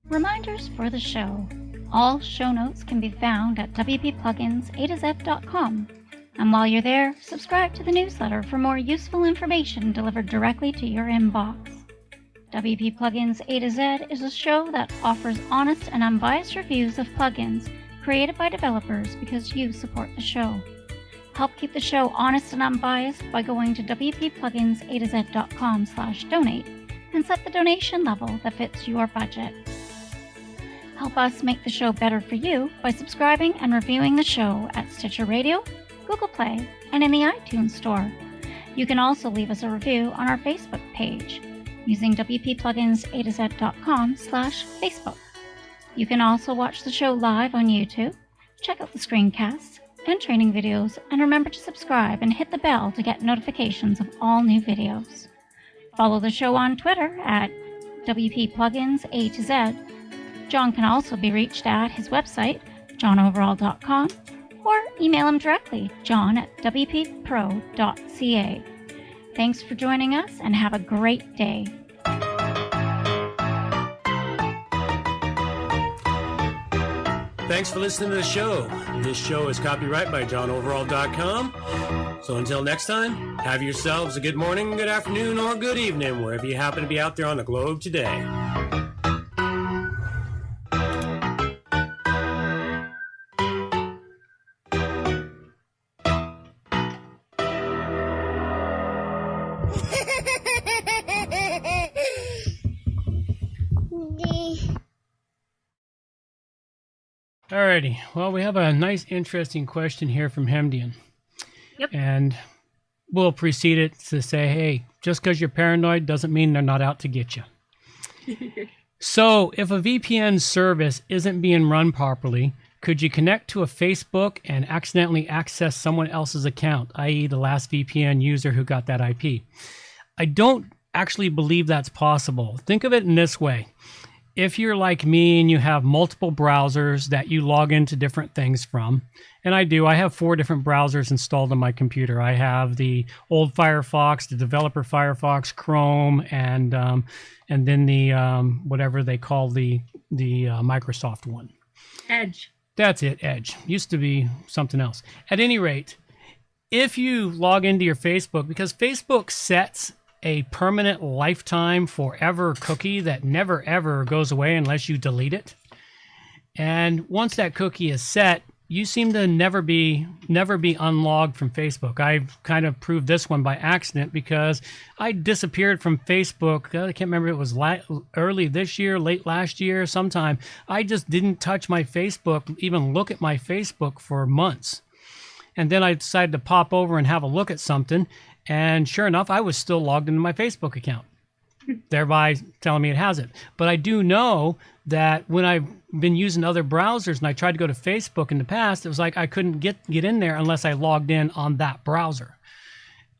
Reminders for the show. All show notes can be found at wppluginsa-z.com. And while you're there, subscribe to the newsletter for more useful information delivered directly to your inbox. WP Plugins A-Z is a show that offers honest and unbiased reviews of plugins created by developers because you support the show. Help keep the show honest and unbiased by going to wppluginsaz.com/donate and set the donation level that fits your budget. Help us make the show better for you by subscribing and reviewing the show at Stitcher Radio, Google Play, and in the iTunes Store. You can also leave us a review on our Facebook page using wppluginsaz.com/Facebook. You can also watch the show live on YouTube, check out the screencasts and training videos, and remember to subscribe and hit the bell to get notifications of all new videos. Follow the show on Twitter at WPPluginsA-Z. John can also be reached at his website, johnoverall.com, or email him directly, john@wppro.ca. Thanks for joining us and have a great day. Thanks for listening to the show. This show is copyright by johnoverall.com. So until next time, have yourselves a good morning, good afternoon, or good evening, wherever you happen to be out there on the globe today. Alrighty, well, we have a nice, interesting question here from Hemdian. Yep. And we'll precede it to say, hey, just because you're paranoid doesn't mean they're not out to get you. So if a VPN service isn't being run properly, could you connect to a Facebook and accidentally access someone else's account, i.e. the last VPN user who got that IP? I don't actually believe that's possible. Think of it in this way. If you're like me and you have multiple browsers that you log into different things from, and I do, I have 4 different browsers installed on my computer. I have the old Firefox, the developer Firefox, Chrome, and then the whatever they call the Microsoft one. Edge. That's it, Edge. Used to be something else. At any rate, if you log into your Facebook, because Facebook sets a permanent lifetime forever cookie that never ever goes away unless you delete it. And once that cookie is set, you seem to never be unlogged from Facebook. I've kind of proved this one by accident because I disappeared from Facebook. I can't remember if it was early this year, late last year, sometime. I just didn't touch my Facebook, even look at my Facebook for months. And then I decided to pop over and have a look at something. And sure enough, I was still logged into my Facebook account, thereby telling me it has it. But I do know that when I've been using other browsers and I tried to go to Facebook in the past, it was like I couldn't get in there unless I logged in on that browser.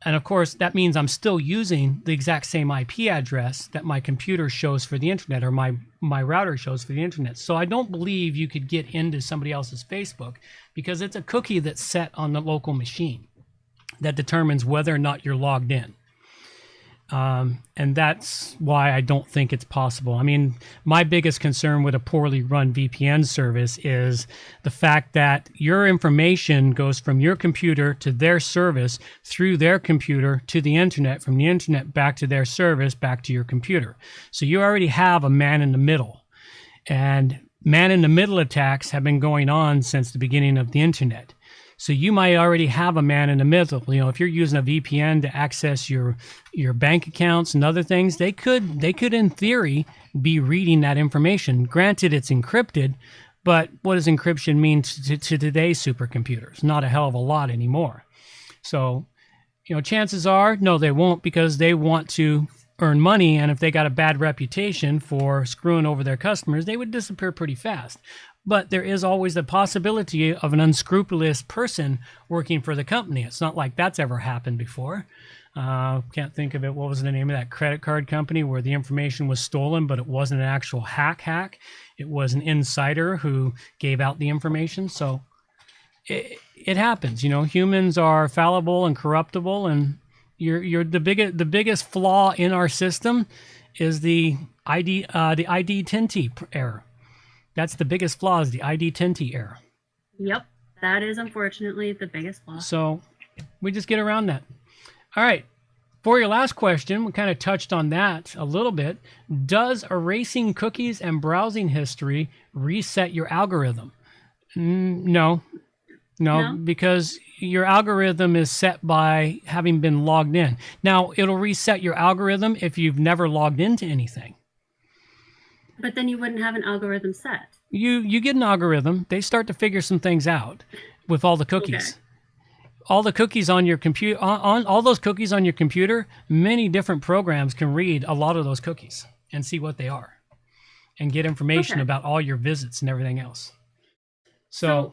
And of course, that means I'm still using the exact same IP address that my computer shows for the internet, or my router shows for the internet. So I don't believe you could get into somebody else's Facebook because it's a cookie that's set on the local machine that determines whether or not you're logged in. And that's why I don't think it's possible. I mean, my biggest concern with a poorly run VPN service is the fact that your information goes from your computer to their service, through their computer to the internet, from the internet back to their service, back to your computer. So you already have a man in the middle. And man in the middle attacks have been going on since the beginning of the internet. So you might already have a man in the middle. You know, if you're using a VPN to access your bank accounts and other things, they could in theory be reading that information. Granted, it's encrypted, but what does encryption mean to today's supercomputers? Not a hell of a lot anymore. So, you know, chances are, no, they won't, because they want to earn money, and if they got a bad reputation for screwing over their customers, they would disappear pretty fast. But there is always the possibility of an unscrupulous person working for the company. It's not like that's ever happened before. Can't think of it. What was the name of that credit card company where the information was stolen, but it wasn't an actual hack? It was an insider who gave out the information. So it happens. You know, humans are fallible and corruptible, and the biggest flaw in our system is the ID10T error. That's the biggest flaw, is the ID10T error. Yep, that is unfortunately the biggest flaw. So we just get around that. All right, for your last question, we kind of touched on that a little bit. Does erasing cookies and browsing history reset your algorithm? No, because your algorithm is set by having been logged in. Now, it'll reset your algorithm if you've never logged into anything. But then you wouldn't have an algorithm set. You get an algorithm. They start to figure some things out with all the cookies. Okay. All the cookies on your computer, on all those cookies on your computer, many different programs can read a lot of those cookies and see what they are and get information about all your visits and everything else. So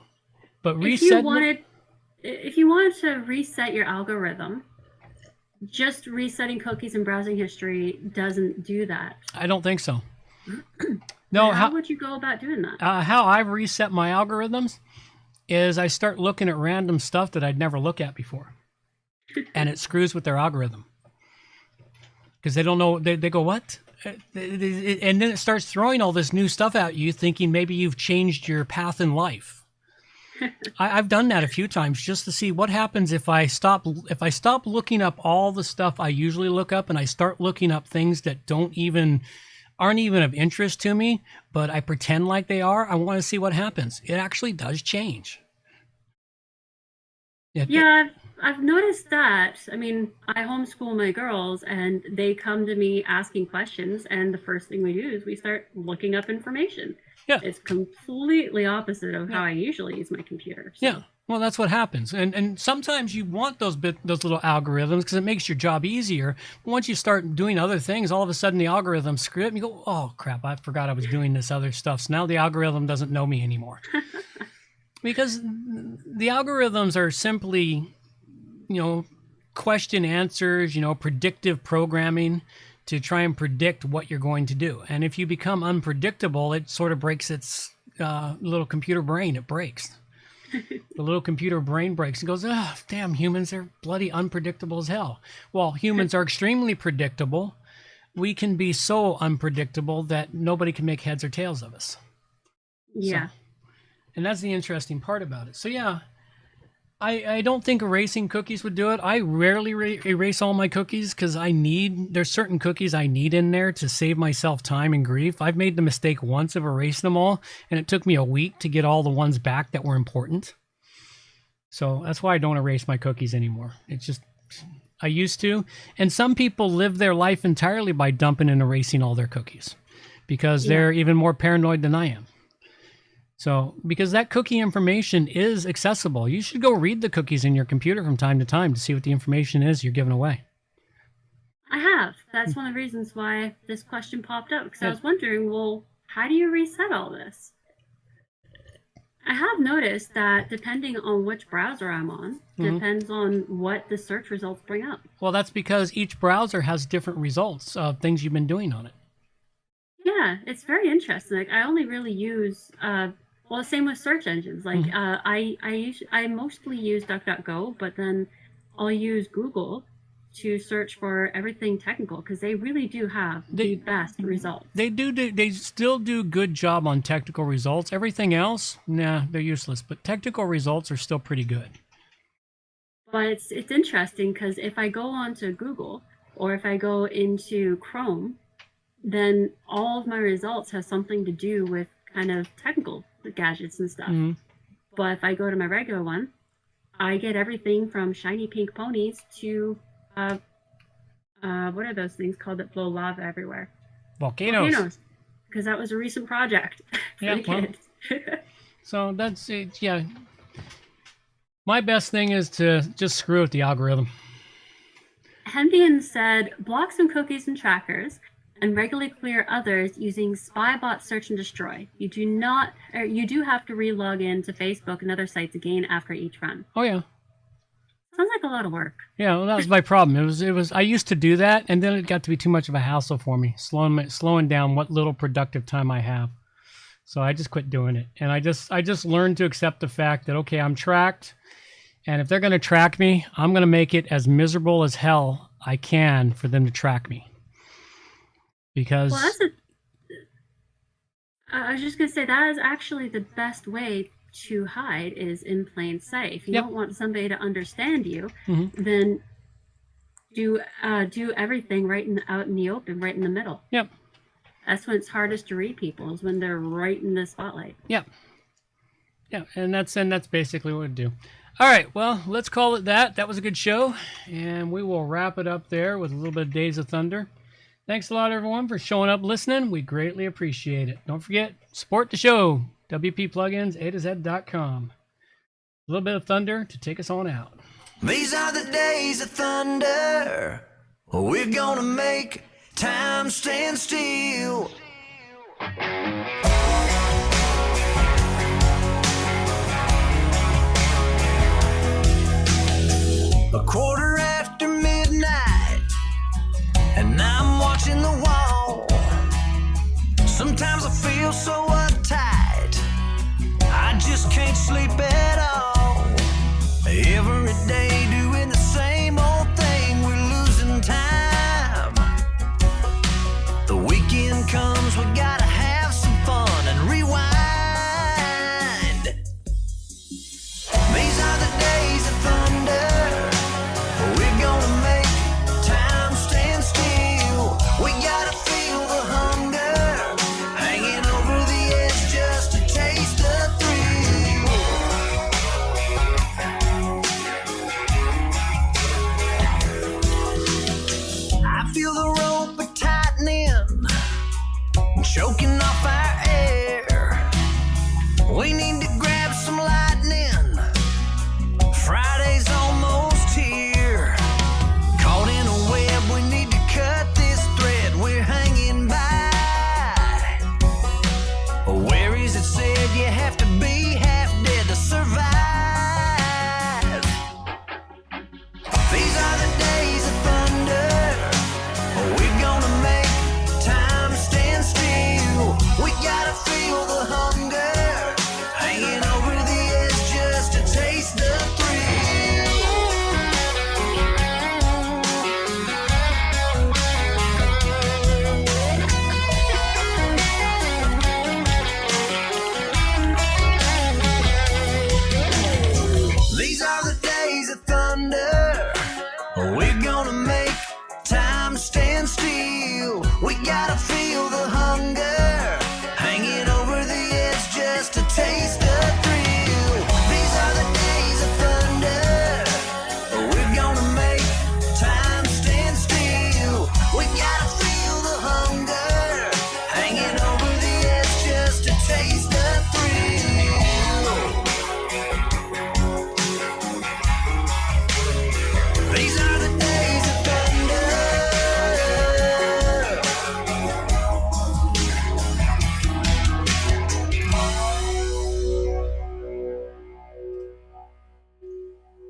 but if you wanted to reset your algorithm, just resetting cookies and browsing history doesn't do that. I don't think so. No, how would you go about doing that? How I've reset my algorithms is I start looking at random stuff that I'd never look at before, and it screws with their algorithm because they don't know. They go, what? And then it starts throwing all this new stuff at you, thinking maybe you've changed your path in life. I've done that a few times just to see what happens if I stop looking up all the stuff I usually look up, and I start looking up things that aren't even of interest to me, but I pretend like they are. I want to see what happens. It actually does change. I've noticed that. I mean, I homeschool my girls, and they come to me asking questions, and the first thing we do is we start looking up information. Yeah. It's completely opposite of how I usually use my computer. So. Yeah. Well, that's what happens. And sometimes you want those little algorithms because it makes your job easier. But once you start doing other things, all of a sudden the algorithm screws up and you go, oh, crap, I forgot I was doing this other stuff. So now the algorithm doesn't know me anymore. Because the algorithms are simply, question answers, predictive programming to try and predict what you're going to do. And if you become unpredictable, it sort of breaks its little computer brain. It breaks. The little computer brain breaks and goes, oh, damn, humans are bloody unpredictable as hell. Well, humans are extremely predictable. We can be so unpredictable that nobody can make heads or tails of us. Yeah. And that's the interesting part about it. So, yeah, I don't think erasing cookies would do it. I rarely erase all my cookies because there's certain cookies I need in there to save myself time and grief. I've made the mistake once of erasing them all, and it took me a week to get all the ones back that were important. So that's why I don't erase my cookies anymore. It's just, I used to. And some people live their life entirely by dumping and erasing all their cookies because they're even more paranoid than I am. So, because that cookie information is accessible, you should go read the cookies in your computer from time to time to see what the information is you're giving away. I have. That's one of the reasons why this question popped up, because I was wondering, well, how do you reset all this? I have noticed that depending on which browser I'm on, depends on what the search results bring up. Well, that's because each browser has different results of things you've been doing on it. Yeah, it's very interesting. Like, I only really use... well, same with search engines. Like, I mostly use DuckDuckGo, but then I'll use Google to search for everything technical because they really do have the best results. They still do good job on technical results. Everything else, nah, they're useless. But technical results are still pretty good. But it's interesting because if I go onto Google or if I go into Chrome, then all of my results have something to do with kind of technical gadgets and stuff. But if I go to my regular one, I get everything from shiny pink ponies to what are those things called that blow lava everywhere? Volcanoes. Because that was a recent project for the kids. So that's it. Yeah. My best thing is to just screw with the algorithm. Henvian said, block some cookies and trackers and regularly clear others using Spybot Search and Destroy. You do have to re-log in to Facebook and other sites again after each run. Oh yeah. Sounds like a lot of work. Yeah, well, that was my problem. It was. I used to do that, and then it got to be too much of a hassle for me, slowing down what little productive time I have. So I just quit doing it, and I just learned to accept the fact that okay, I'm tracked, and if they're going to track me, I'm going to make it as miserable as hell I can for them to track me. Because I was just going to say, that is actually the best way to hide is in plain sight. If you don't want somebody to understand you, then do everything out in the open, right in the middle. Yep. That's when it's hardest to read people, is when they're right in the spotlight. Yep. Yeah, and that's basically what we do. All right, well, let's call it that. That was a good show, and we will wrap it up there with a little bit of Days of Thunder. Thanks a lot, everyone, for showing up, listening. We greatly appreciate it. Don't forget, support the show, WP Plugins A-Z.com. A little bit of thunder to take us on out. These are the days of thunder. We're gonna make time stand still. A quarter after midnight, and I'm watching the wall. Sometimes I feel so uptight, I just can't sleep at all. Every day doing the same old thing, we're losing time. The weekend comes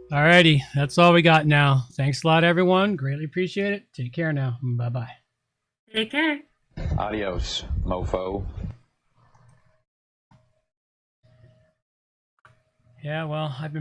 Alrighty, that's all we got now. Thanks a lot, everyone. Greatly appreciate it. Take care now. Bye-bye. Take care. Adios, mofo. Yeah, well, I've been